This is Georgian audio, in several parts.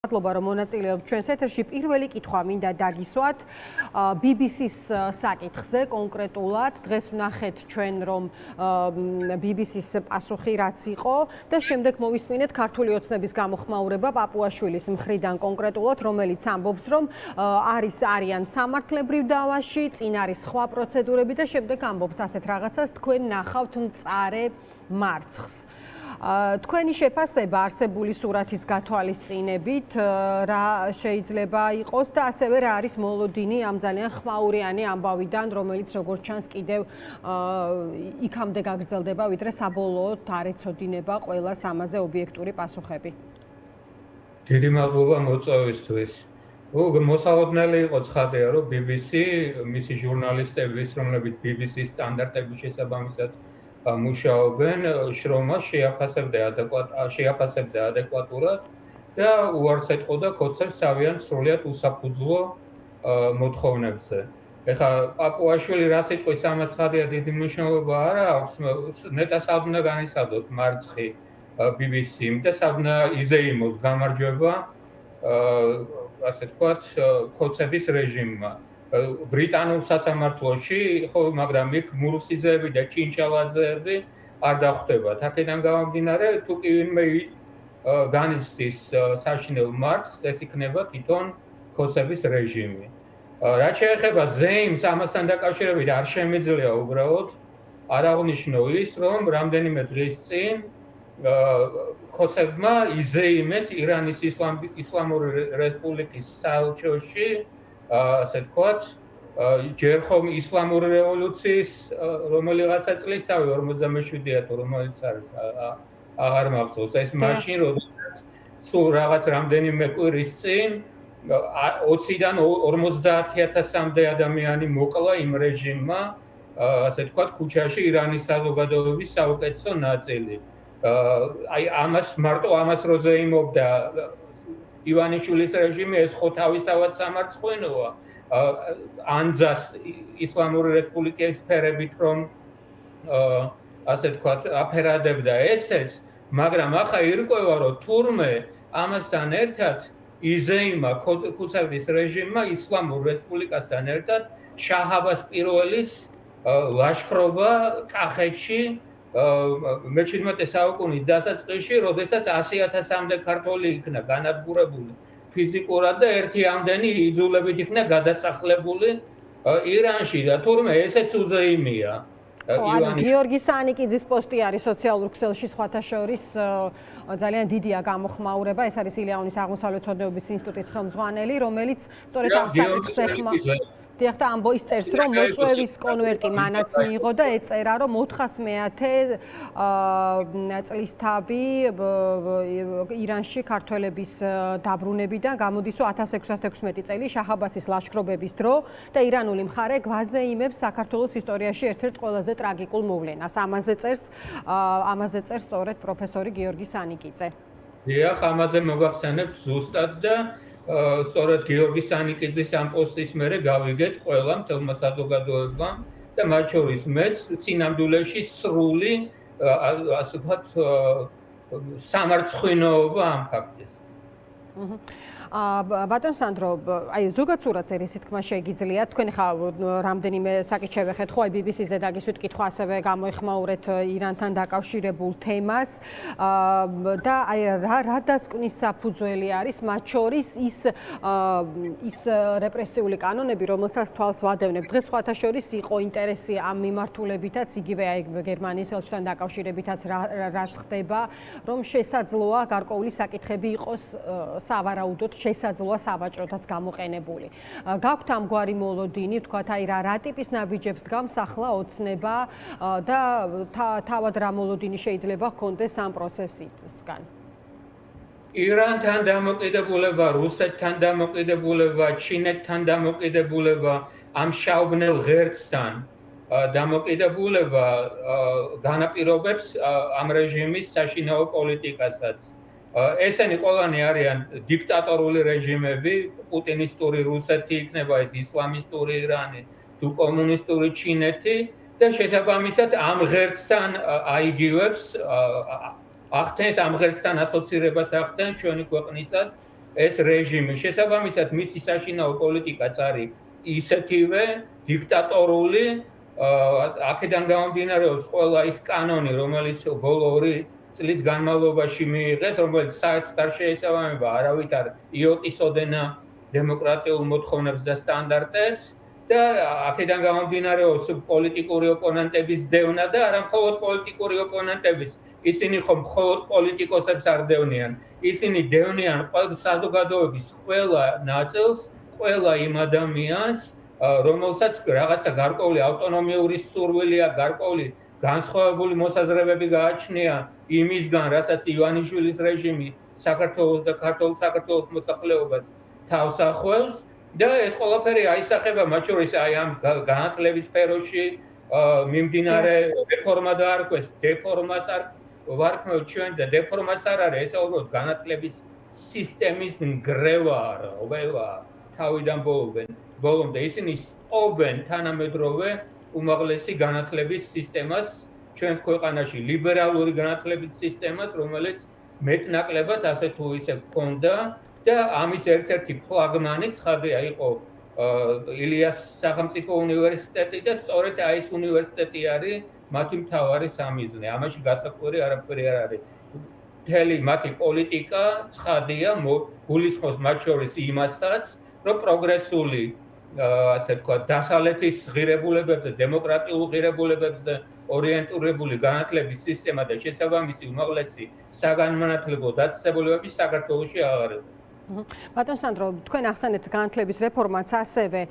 მადლობა რომ მონაწილეობთ ჩვენს ეთერში. პირველი კითხვა მინდა დაგისვათ BBC-ს საკითხზე კონკრეტულად. დღეს ვნახეთ ჩვენ რომ BBC-ს პასუხი რაც იყო და შემდეგ მოვისმინეთ ქართული ოცნების გამოხმაურება პაპუაშვილის მხრიდან კონკრეტულად, რომელიც ამბობს რომ არიან სამართლებრივ დავაში, წინ არის სხვა პროცედურები და შემდეგ ამბობს ასეთ რაღაცას, თქვენ ნახავთ მწარე მარცხს. თქვენი შეფასება არსებული სურათის გათვალისწინებით რა შეიძლება იყოს და ასევე რა არის მოლოდინი ამ ძალიან ხმაურიანი ამბავიდან, რომელიც როგორც ჩანს კიდევ იქამდე გაგრძელდება, ვიდრე საბოლოოდ არ ეცოდინება ყველას ამაზე ობიექტური პასუხები. დიდი მადლობა მოწვევისთვის. მოსალოდნელი იყო ცხადია, რომ BBC, მისი ჟურნალისტების, რომლებიც BBC-ს სტანდარტების შესაბამისად მუშაობენ, შრომას შეაფასებდა ადეკვატურად და უარს ეთყოდა ქოცებს თავიანთ სრულიად უსაფუძვლო მოთხოვნებზე. ეხლა პაპუაშვილი რა სიტყვის ამას ცხადია დიდი მნიშვნელობა არ აქვს, ნეტას არ უნდა განიცადოს მარცხი BBC-მ და სად უნდა იზეიმოს გამარჯვება ასე ვთქვათ ქოცების რეჟიმმა. ბრიტანულ სასამართლოში ხო, მაგრამ იქ მურსიზეები და ჩინჩალაძეები არ დახვდებათ. აქედან გამომდინარე, თუ კი ვინმე განიცდის საშინელ მარცხს, ეს იქნება თვითონ ქოცების რეჟიმი. რაც შეეხება ზეიმს, ამასთან დაკავშირებით არ შემიძლია უბრალოდ არ აღნიშნო ის, რომ რამდენიმე დღის წინ ქოცებმა იზეიმეს ირანის ისლამური რესპუბლიკის საელჩოში, ასე ვთქვათ, ჯერ ხომ ისლამური რევოლუციის რომელიღაცა წლისთავი 47-ია თუ რომელიც არის აღარ მახსოვს, ეს მაშინ როდესაც სულ რაღაც რამდენიმე კვირის წინ 20-დან 50,000-მდე ადამიანი მოკლა იმ რეჟიმმა, ასე ვთქვათ, ქუჩაში ირანის საზოგადოების საუკეთესო ნაწილი. აი ამას მარტო ამას რო ზეიმობდა ივანიშვილის რეჟიმი, ეს ხო თავისთავად სამარცხვინოა. ანძას ისლამური რესპუბლიკის ფერებით რომ ასე ვთქვათ, აფერადებდა ესეც, მაგრამ ახლა ირკვევა, რომ თურმე ამასთან ერთად იზეიმა ქუცების რეჟიმმა ისლამურ რესპუბლიკასთან ერთად შაჰ-აბას პირველის ლაშქრობა კახეთში მე-17 საუკუნის დასაწყისში, როდესაც 100,000-მდე ქართველი იქნა განადგურებული ფიზიკურად და ერთი ამდენი იძულებით იქნა გადასახლებული ირანში და თურმე ესეც უზეიმია. გიორგი სანიკიძის პოსტი არის სოციალურ ქსელში სხვათა შორის ძალიან დიდია გამოხმაურება. ეს არის ილეონის აღმოსავლეთ ცოდნეობის ინსტიტუტის ხელმძღვანელი, რომელიც სწორედ ამ საკითხს ეხმაურება. დიახ, ამბობს წერს, რომ მოწვევის კონვერტი მანაც მიიღო და ეწერა, რომ 400 წლისთავი ირანში ქართველების დაბრუნებიდან გამოდის, რომ 1616 წელი შაჰ-აბასის ლაშქრობების დრო და ირანული მხარე გვაზეიმებს საქართველოს ისტორიაში ერთ-ერთ ყველაზე ტრაგიკულ მოვლენას. ამაზე წერს სწორედ პროფესორი გიორგი სანიკიძე. დიახ, ამაზე მოგახსენებთ ზუსტად და სწორედ გიორგი სანიკიძის ამ პოსტის მერე გავიგეთ ყველა მთელმა საზოგადოებამ და მათ შორის მეც სინამდვილეში სრული ასე ვთქვათ სამარცხვინოობა ამ ფაქტის. ბატონ სანდრო, აი ზოგად სურათს ერის თქმა შეგიძლიათ, თქვენ ხა რამდენიმე საკითხ შევეხეთ, ხო აი BBC-ზე დაგისვით კითხვა, ასევე გამოეხმაურეთ ირანთან დაკავშირებულ თემას და აი რა დასკვნის საფუძველი არის, მათ შორის ის რეპრესიული კანონები, რომელსაც თვალს ვადევნებ. დღეს სხვათა შორის იყო ინტერესი ამ მიმართულებითაც, იგივე აი გერმანიის ელჩთან დაკავშირებითაც რაც ხდება, რომ შესაძლოა გარკვეული საკითხები იყოს სავარაუდოდ შესაძლოა სავაჭროდაც გამოყენებული. გაქვთ ამგვარი მოლოდინი, ვთქვათ, აი რა ტიპის ნაბიჯებს დგამს ახლა ოცნება და თავად რა მოლოდინი შეიძლება ჰქონდეს ამ პროცესისგან? ირანთან დამოკიდებულება, რუსეთთან დამოკიდებულება, ჩინეთთან დამოკიდებულება, ამ შაუბნელ ღერცთან დამოკიდებულება განაპირობებს ამ რეჟიმის საშინაო პოლიტიკასაც. ესენი ყველანი არიან დიქტატორული რეჟიმები, პუტინისტური რუსეთი იქნება, ეს ისლამისტური ირანი, თუ კომუნისტური ჩინეთი და შესაბამისად ამ ღერცთან აიგივებს ახდენს ამ ღერცთან ასოცირებას ახდენს ჩვენი ქვეყნისას ეს რეჟიმი. შესაბამისად, მისი საშინაო პოლიტიკაც არის ისეთივე დიქტატორული, აქედან გამომდინარეობს ყველა ის კანონი, რომელიც ბოლო 2 წლის განმავლობაში მიიღეს, რომელიც საერთოდ არ შეესაბამება არავითარ იოტის ოდენა დემოკრატიულ მოთხოვნებს და სტანდარტებს და აქედან გამომდინარეობს პოლიტიკური ოპონენტების დევნა და არა მხოლოდ პოლიტიკური ოპონენტების, ისინი ხომ მხოლოდ პოლიტიკოსებს არ დევნიან, ისინი დევნიან საზოგადოების ყველა ნაწილს, ყველა იმ ადამიანს, რომელსაც რაღაცა გარკვეული ავტონომიური სურვილი აქვს, გარკვეული განსხვავებული მოსაზრებები გააჩნია იმისგან, რასაც ივანიშვილის რეჟიმი საქართველოს და ქართულ საქართველოს მოსახლეობას თავს ახველს და ეს ყველაფერი აისახება მათ შორის აი ამ განათლების სფეროში მიმდინარე რეფორმა დაარქვეს, დეფორმას არ ვარქმევთ ჩვენ და დეფორმაც არ არის, ეს უბრალოდ განათლების სისტემის ნგრევა, რღვევა თავიდან ბოლომდე ისინი სპობენ თანამედროვე უმაღლესი განათლების სისტემას ჩვენს ქვეყანაში, ლიბერალური განათლების სისტემას, რომელიც მეტნაკლებად ასე თუ ისე გქონდა და ამის ერთ-ერთი ფლაგმანი ცხადია იყო ილიას სახელმწიფო უნივერსიტეტი და სწორედ აი ეს უნივერსიტეტი არის მათი მთავარი სამიზნე. ამაში გასაკვირი არაფერი არ არის. მთელი მათი პოლიტიკა ცხადია, გულისხმობს მათ შორის იმასაც, რომ პროგრესული ასე ვთქვათ, დასავლეთის ღირებულებებზე, დემოკრატიულ ღირებულებებზე ორიენტირებული განათლების სისტემა და შესაბამისი უმაღლესი საგანმანათლებლო დაწესებულებები საქართველოში აღარ არის. ბატონ სანდრო, თქვენ ახსენეთ განათლების რეფორმაც ასევე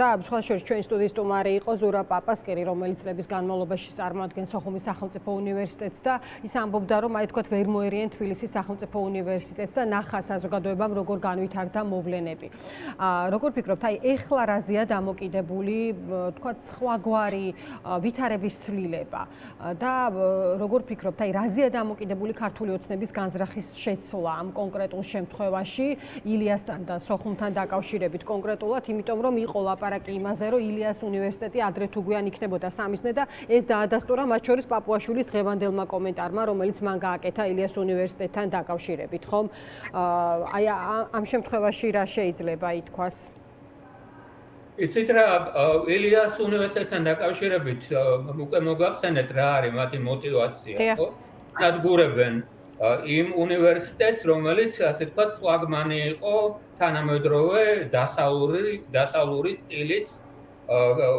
და სხვა შორის ჩვენი სტუდიის სტუმარი იყო ზურაბ პაპასკერი, რომელიც წლების განმავლობაში წარმოადგენს სოხუმის სახელმწიფო უნივერსიტეტს და ის ამბობდა, რომ აი თქვათ ვერ მოერიან თბილისის სახელმწიფო უნივერსიტეტს და ნახა საზოგადოებამ როგორ განვითარდა მოვლენები. როგორ ფიქრობთ, აი ეხლა რაზეა დამოკიდებული, თქვათ სხვაგვარი ვითარების ცვლილება და როგორ ფიქრობთ, აი რაზეა დამოკიდებული ქართული ოცნების განზრახის შეცვლა ამ კონკრეტულ შემთხვევაში ილიასთან და სოხუმთან დაკავშირებით კონკრეტულად, იმიტომ რომ იყო ლაპარაკი იმაზე, რომ ილიას უნივერსიტეტი ადრე თუ გვიან იქნებოდა სამიზნე და ეს დაადასტურა მათ შორის პაპუაშვილის დღევანდელმა კომენტარმა, რომელიც მან გააკეთა ილიას უნივერსიტეტთან დაკავშირებით, ხომ? აი ამ შემთხვევაში რა შეიძლება ითქვას? იცით რა, ილიას უნივერსიტეტთან დაკავშირებით უკვე მოგახსენეთ რა არის მათი мотиваცია, ხო? განადგურებენ იმ უნივერსიტეტს, რომელიც ასე ვთქვათ, ფლაგმანი იყო თანამედროვე დასავლური სტილის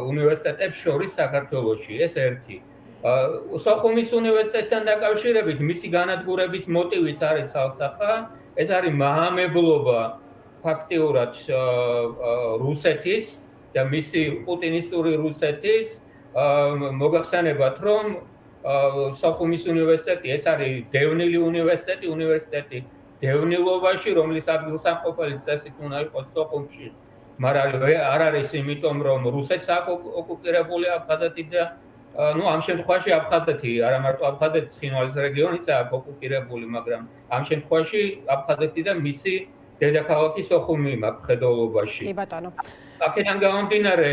უნივერსიტეტებს შორის საქართველოში, ეს ერთი. სოხუმის უნივერსიტეტთან დაკავშირებით მისი განადგურების მოტივიც არის ცალსახა, ეს არის მაამებლობა ფაქტიურად რუსეთის და მისი პუტინისტური რუსეთის მოგახსენებათ, რომ სოხუმის უნივერსიტეტი ეს არის დევნილი უნივერსიტეტი დევნილობაში, რომლის ადგილსამყოფელი წესით უნდა იყოს სოხუმში, მაგრამ არ არის იმიტომ, რომ რუსეთს ოკუპირებული აფხაზეთი და ამ შემთხვევაში აფხაზეთი, არა მარტო აფხაზეთი, ცხინვალის რეგიონიც აქვს ოკუპირებული, მაგრამ ამ შემთხვევაში აფხაზეთი და მისი დედაქალაქი სოხუმი მაქვს ხედულობაში. კი ბატონო. აქედან გამომდინარე,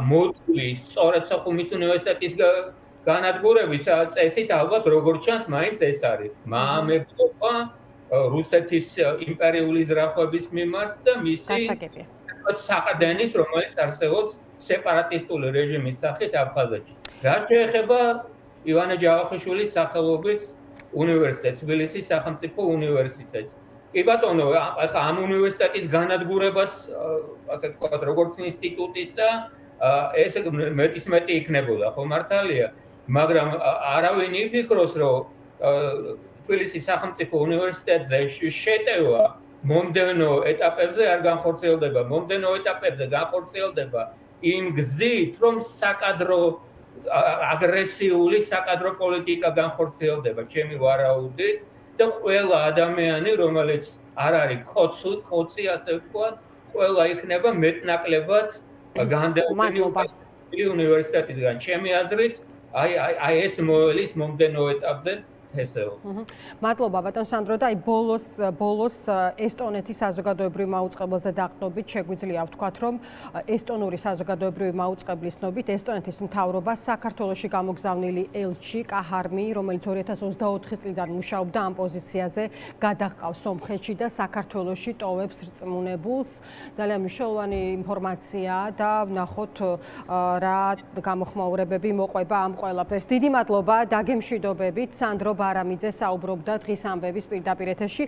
მოტივი სწორედ სოხუმის უნივერსიტეტის განადგურების წესით ალბათ როგორც ჩანს, მაინც ეს არის. მაამებლობა რუსეთის იმპერიული ზრახვების მიმართ და მისი საყრდენის, რომელიც არსებობს სეპარატისტული რეჟიმის სახით აფხაზეთში. რაც შეეხება ივანე ჯავახიშვილის სახელობის უნივერსიტეტს, თბილისის სახელმწიფო უნივერსიტეტს. კი ბატონო, ამ უნივერსიტეტის განადგურებაც, ასე ვთქვათ, როგორც ინსტიტუტისა, ეს მეტი იქნებოდა, ხო მართალია? მაგრამ არავინ იფიქროს, რომ თბილისის სახელმწიფო უნივერსიტეტზე შეტევა მომდევნო ეტაპებზე არ განხორციელდება. მომდევნო ეტაპებზე განხორციელდება იმ გზით, რომ საკადრო აგრესიული საკადრო პოლიტიკა განხორციელდება ჩემი ვარაუდით და ყველა ადამიანი, რომელიც არ არის ხოცი, ასე ვთქვათ, ყველა იქნება მეტნაკლებად განდევნილი უნივერსიტეტიდან. ჩემი აზრით, აი ეს მოელის მომდევნო ეტაპზე ჰესელს. მადლობა ბატონ სანდრო და აი ბოლოს ესტონეთის საზოგადოებრივ მაუწყებელზე დაყრდნობით შეგვიძლია ვთქვათ, რომ ესტონური საზოგადოებრივი მაუწყებლის ცნობით ესტონეთის მთავრობა საქართველოში გამოგზავნილი ელჩი კაჰარმი, რომელიც 2024 წლიდან მუშაობდა ამ პოზიციაზე, გადაჰყავს სომხეთში და საქართველოში ტოვებს რწმუნებულს. ძალიან მნიშვნელოვანი ინფორმაცია და ვნახოთ რა გამოხმაურებები მოყვება ამ ყველაფერს. დიდი მადლობა, დაგემშვიდობებით. სანდრო ბარამიძე საუბრობდა დღის ამბების პირდაპირ ეთერში.